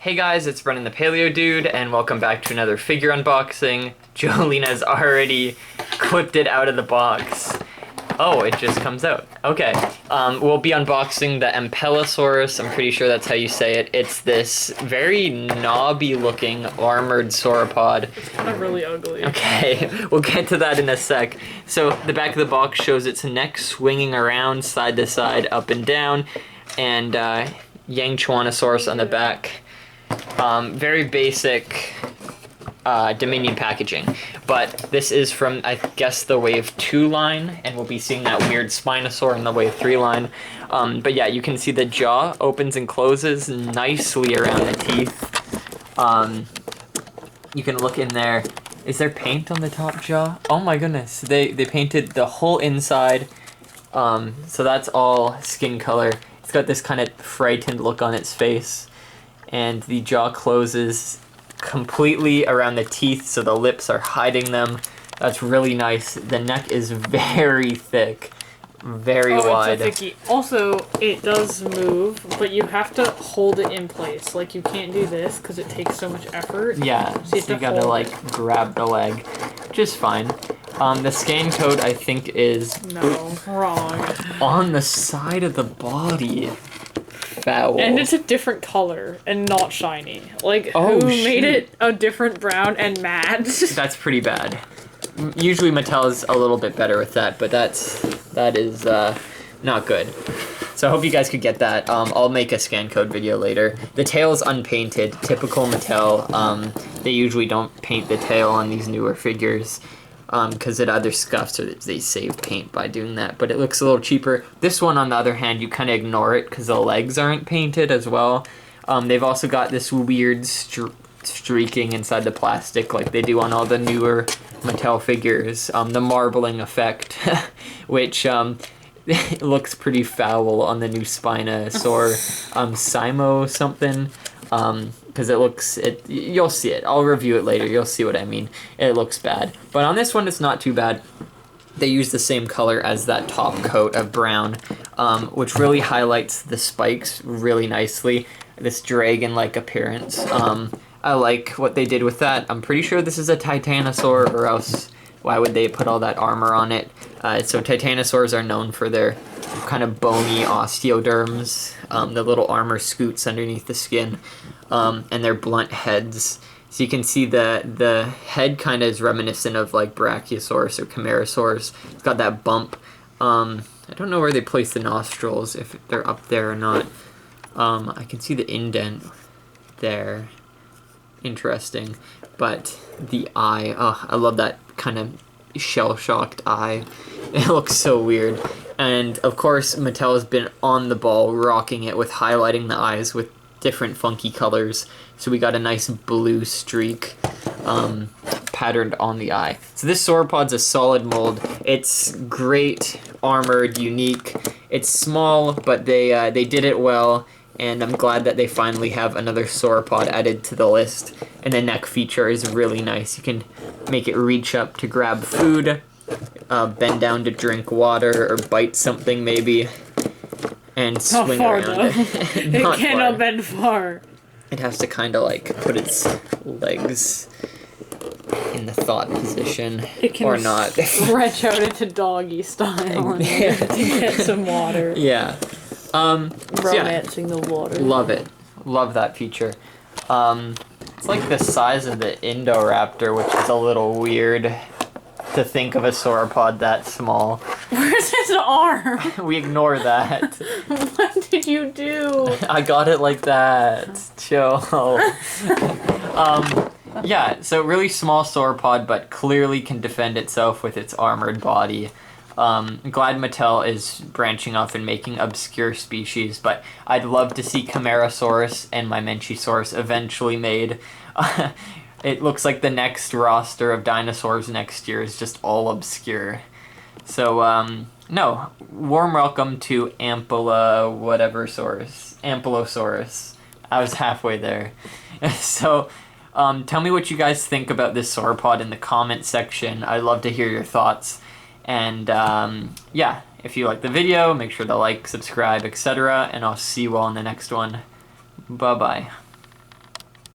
Hey guys, it's Brennan the Paleo Dude, and welcome back to another figure unboxing. Jolina's already clipped it out of the box. Oh, it just comes out. Okay, we'll be unboxing the Ampelosaurus. I'm pretty sure that's how you say it. It's this very knobby-looking armored sauropod. It's kind of really ugly. Okay, we'll get to that in a sec. So the back of the box shows its neck swinging around side to side, up and down, and Yangchuanosaurus on the back. Very basic Dominion packaging, but this is from, I guess, the Wave 2 line, and we'll be seeing that weird Spinosaur in the Wave 3 line. But yeah, you can see the jaw opens and closes nicely around the teeth. You can look in there. Is there paint on the top jaw? Oh my goodness, they painted the whole inside, so that's all skin color. It's got this kind of frightened look on its face. And the jaw closes completely around the teeth, so the lips are hiding them. That's really nice. The neck is very thick, very wide. It's a thickie. Also, it does move, but you have to hold it in place. Like, you can't do this because it takes so much effort. Yeah, so you gotta like grab the leg, which is fine. The scan code, I think, is... No, wrong. On the side of the body. Foul. And it's a different color and not shiny. Like, who made it a different brown and matte? That's pretty bad. Usually Mattel is a little bit better with that, but that is not good. So I hope you guys could get that. I'll make a scan code video later. The tail is unpainted, typical Mattel. They usually don't paint the tail on these newer figures. Because it either scuffs or they save paint by doing that, but it looks a little cheaper. This one, on the other hand, you kind of ignore it because the legs aren't painted as well. They've also got this weird streaking inside the plastic like they do on all the newer Mattel figures. The marbling effect, which it looks pretty foul on the new Spinosaur, Simo something. Because you'll see it. I'll review it later. You'll see what I mean. It looks bad. But on this one, it's not too bad. They use the same color as that top coat of brown, which really highlights the spikes really nicely. This dragon-like appearance. I like what they did with that. I'm pretty sure this is a Titanosaur, or else why would they put all that armor on it? So Titanosaurs are known for their kind of bony osteoderms, the little armor scoots underneath the skin, and their blunt heads. So you can see the head kind of is reminiscent of like Brachiosaurus or Camarasaurus. It's got that bump. I don't know where they place the nostrils, if they're up there or not. I can see the indent there. Interesting. But the eye, oh, I love that kind of shell-shocked eye. It looks so weird. And of course, Mattel has been on the ball, rocking it with highlighting the eyes with different funky colors. So we got a nice blue streak patterned on the eye. So this sauropod's a solid mold. It's great, armored, unique. It's small, but they did it well. And I'm glad that they finally have another sauropod added to the list. And the neck feature is really nice. You can make it reach up to grab food, bend down to drink water, or bite something maybe, and swing around. It cannot bend far. It has to kind of like put its legs in the thought position, it can or not. Stretch out into doggy style to get some water. Yeah. Romancing the water. Love it. Love that feature. It's like the size of the Indoraptor, which is a little weird to think of a sauropod that small. Where's his arm? We ignore that. What did you do? I got it like that. Chill. Yeah, so really small sauropod, but clearly can defend itself with its armored body. I'm glad Mattel is branching off and making obscure species, but I'd love to see Camarasaurus and Mamenchisaurus eventually made. It looks like the next roster of dinosaurs next year is just all obscure. So, no, warm welcome to Ampelosaurus. I was halfway there. So, tell me what you guys think about this sauropod in the comment section. I'd love to hear your thoughts. And yeah, if you like the video, make sure to like, subscribe, etc. And I'll see you all in the next one. Bye-bye.